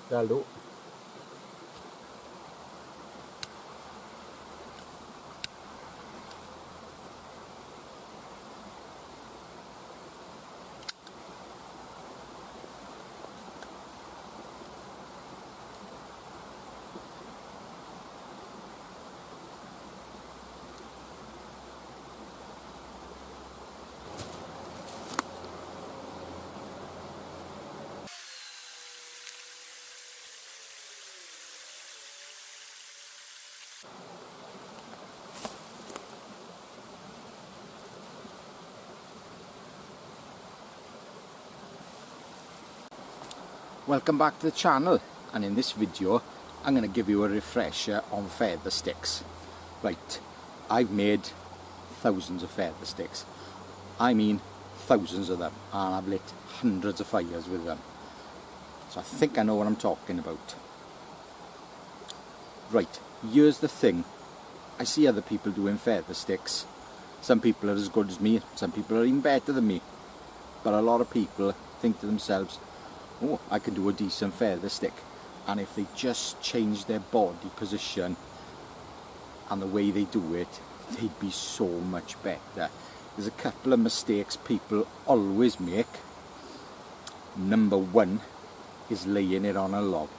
That'll do. Welcome back to the channel, and in this video I'm going to give you a refresher on feather sticks. Right, I've made thousands of feather sticks. I mean thousands of them, and I've lit hundreds of fires with them. So I think I know what I'm talking about. Right, here's the thing. I see other people doing feather sticks. Some people are as good as me, some people are even better than me. But a lot of people think to themselves, oh, I can do a decent feather stick. And if they just change their body position and the way they do it, they'd be so much better. There's a couple of mistakes people always make. Number one is laying it on a log.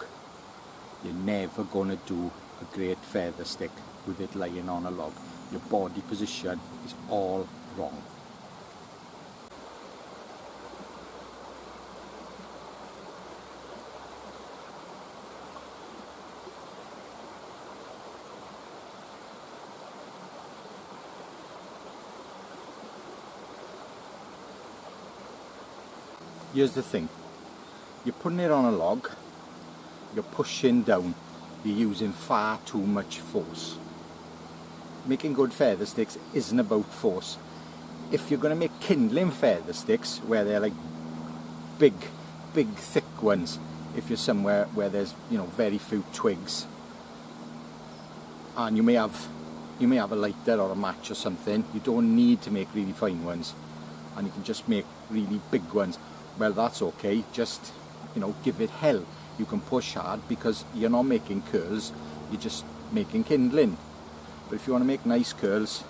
You're never going to do a great feather stick with it laying on a log. Your body position is all wrong. Here's the thing, you're putting it on a log, you're pushing down, you're using far too much force. Making good feather sticks isn't about force. If you're going to make kindling feather sticks, where they're like big thick ones, if you're somewhere where there's, you know, very few twigs, and you may have a lighter or a match or something, you don't need to make really fine ones, and you can just make really big ones. Well, that's okay, just, you know, give it hell. You can push hard because you're not making curls, you're just making kindling. But if you want to make nice curls,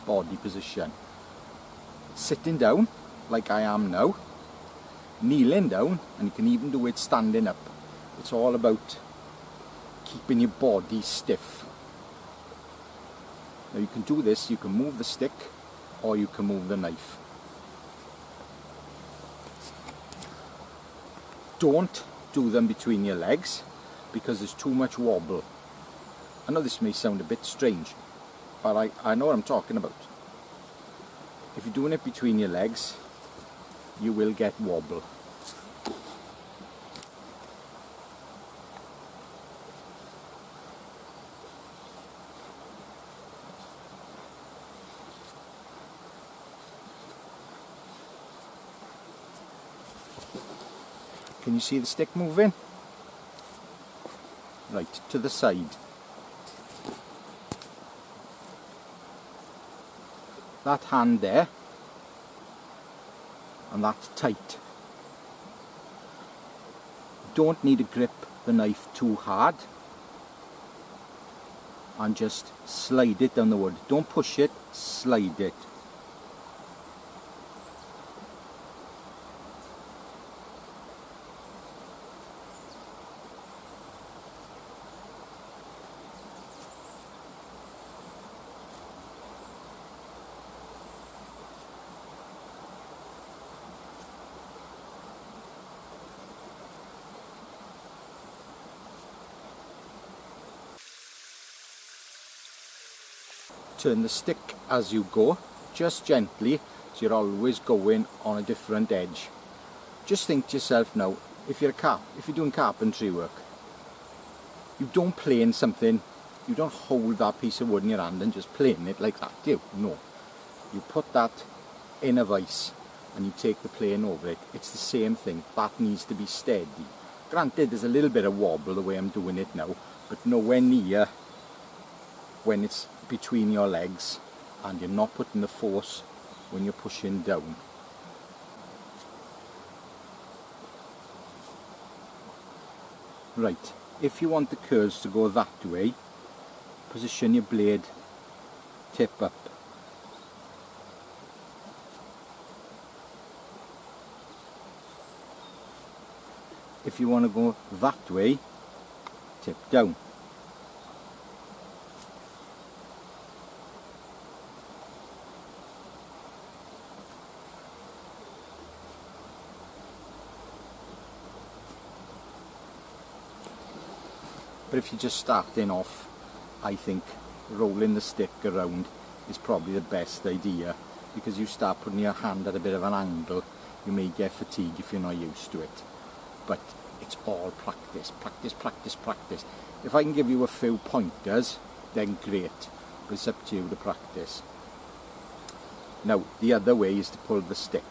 body position. Sitting down, like I am now, kneeling down, and you can even do it standing up. It's all about keeping your body stiff. Now you can do this, you can move the stick, or you can move the knife. Don't do them between your legs because there's too much wobble. I know this may sound a bit strange, but I know what I'm talking about. If you're doing it between your legs, you will get wobble. Can you see the stick moving? Right, to the side. That hand there, and that tight. Don't need to grip the knife too hard, and just slide it down the wood. Don't push it, slide it. Turn the stick as you go, just gently, so you're always going on a different edge. Just think to yourself now, if you're doing carpentry work, you don't plane something, you don't hold that piece of wood in your hand and just plane it like that, do you? No. You put that in a vise and you take the plane over it. It's the same thing. That needs to be steady. Granted, there's a little bit of wobble the way I'm doing it now, but nowhere near when it's between your legs and you're not putting the force when you're pushing down. Right, if you want the curves to go that way, position your blade tip up. If you want to go that way, tip down. But if you're just starting off, I think rolling the stick around is probably the best idea, because you start putting your hand at a bit of an angle, you may get fatigued if you're not used to it. But it's all practice, practice, practice, practice. If I can give you a few pointers, then great, but it's up to you to practice. Now, the other way is to pull the stick.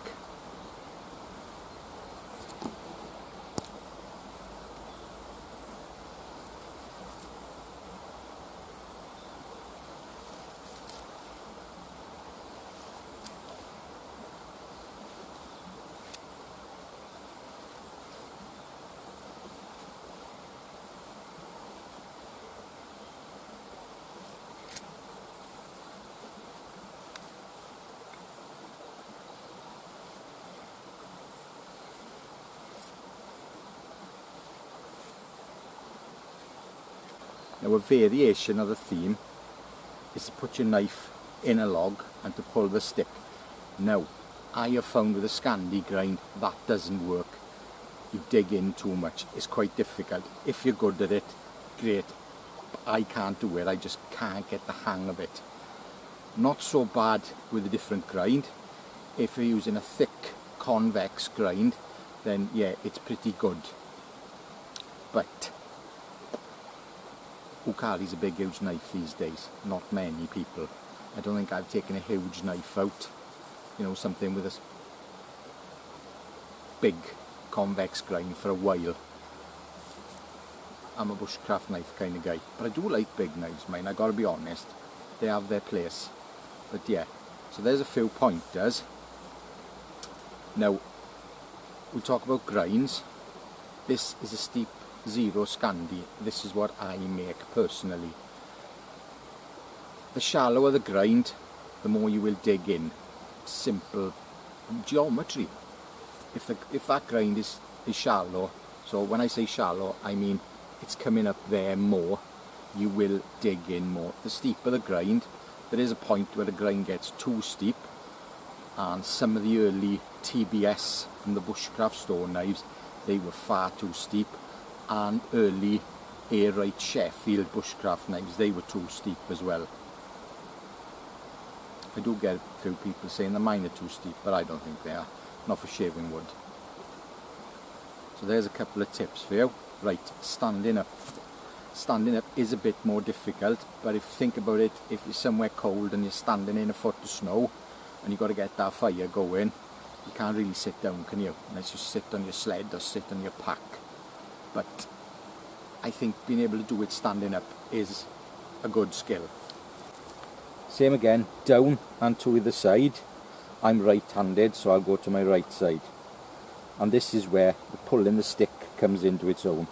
Now, a variation of the theme is to put your knife in a log and to pull the stick. Now, I have found with a Scandi grind that doesn't work. You dig in too much. It's quite difficult. If you're good at it, great. But I can't do it. I just can't get the hang of it. Not so bad with a different grind. If you're using a thick convex grind, then yeah, it's pretty good. But who carries a big huge knife these days? Not many people. I don't think I've taken a huge knife out, you know, something with a big convex grind for a while. I'm a bushcraft knife kind of guy, but I do like big knives, mine, I gotta be honest. They have their place. But yeah, so there's a few pointers. Now, we talk about grinds. This is a steep zero Scandi. This is what I make personally. The shallower the grind, the more you will dig in. Simple geometry. If that grind is shallow, so when I say shallow, I mean it's coming up there more, you will dig in more. The steeper the grind, there is a point where the grind gets too steep, and some of the early TBS from the bushcraft stone knives, they were far too steep. And early air-right Sheffield bushcraft knives, they were too steep as well. I do get a few people saying that mine are too steep, but I don't think they are. Not for shaving wood. So there's a couple of tips for you. Right, standing up. Standing up is a bit more difficult, but if you think about it, if you're somewhere cold and you're standing in a foot of snow and you've got to get that fire going, You can't really sit down, can you? Unless you sit on your sled or sit on your pack. But I think being able to do it standing up is a good skill. Same again, down and to either side. I'm right-handed, so I'll go to my right side. And this is where the pulling the stick comes into its own.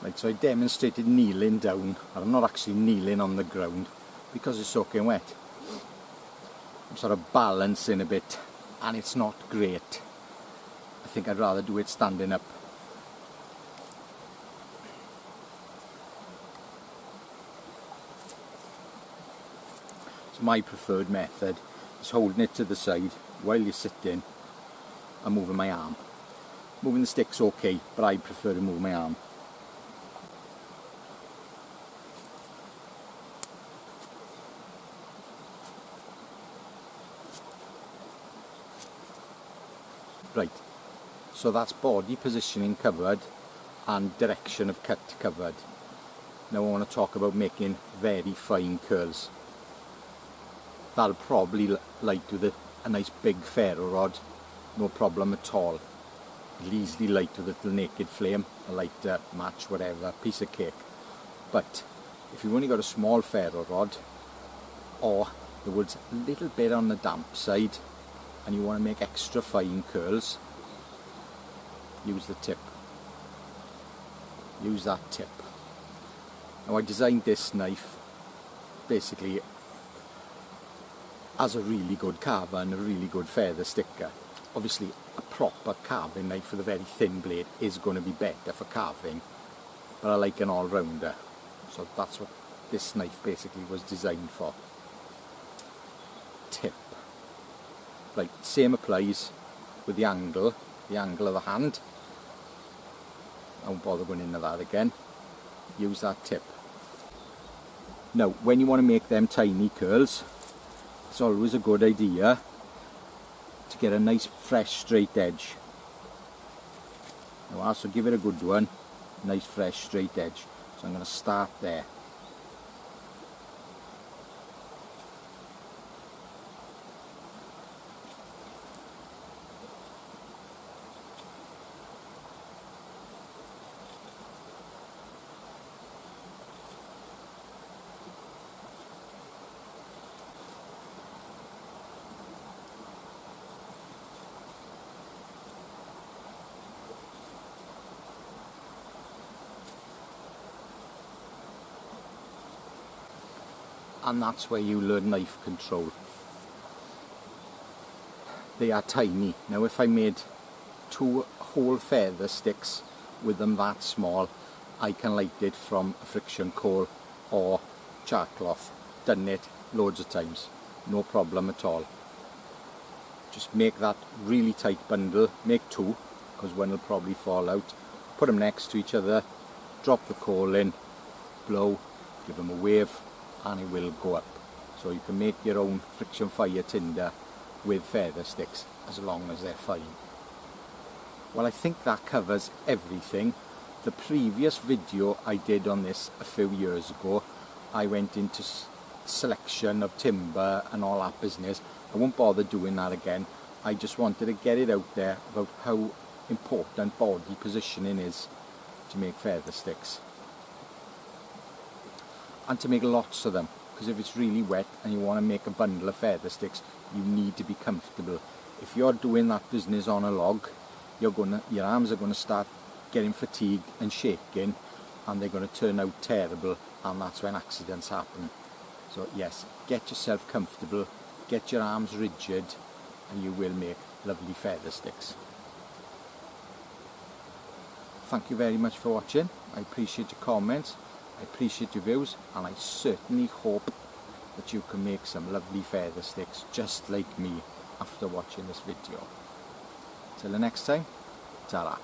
Right, so I demonstrated kneeling down, and I'm not actually kneeling on the ground because it's soaking wet. I'm sort of balancing a bit, and it's not great. I think I'd rather do it standing up. So my preferred method is holding it to the side while you're sitting and moving my arm. Moving the stick's okay, but I prefer to move my arm. Right, so that's body positioning covered and direction of cut covered. Now I want to talk about making very fine curls. That'll probably light with a nice big ferro rod, no problem at all. It'll easily light with a little naked flame, a lighter, match, whatever, piece of cake. But if you've only got a small ferro rod, or the wood's a little bit on the damp side, and you want to make extra fine curls, use the tip. Use that tip. Now I designed this knife basically as a really good carver and a really good feather sticker. Obviously a proper carving knife with a very thin blade is going to be better for carving, but I like an all-rounder. So that's what this knife basically was designed for. Tip. Right, same applies with the angle of the hand. I won't bother going into that again. Use that tip. Now, when you want to make them tiny curls, it's always a good idea to get a nice fresh straight edge. Now also give it a good one, nice fresh straight edge. So I'm going to start there. And that's where you learn knife control. They are tiny. Now if I made 2 whole feather sticks with them that small, I can light it from a friction coal or char cloth. Done it loads of times, no problem at all. Just make that really tight bundle, make 2, because one will probably fall out. Put them next to each other, drop the coal in, blow, give them a wave, and it will go up. So you can make your own friction fire tinder with feather sticks as long as they're fine. Well, I think that covers everything. The previous video I did on this a few years ago, I went into selection of timber and all that business. I won't bother doing that again. I just wanted to get it out there about how important body positioning is to make feather sticks. And to make lots of them, because if it's really wet and you want to make a bundle of feather sticks, you need to be comfortable. If you're doing that business on a log, your arms are going to start getting fatigued and shaking, and they're going to turn out terrible, and that's when accidents happen. So yes, get yourself comfortable, get your arms rigid, and you will make lovely feather sticks. Thank you very much for watching. I appreciate your comments. I appreciate your views, and I certainly hope that you can make some lovely feather sticks just like me after watching this video. Till the next time, ta-ra.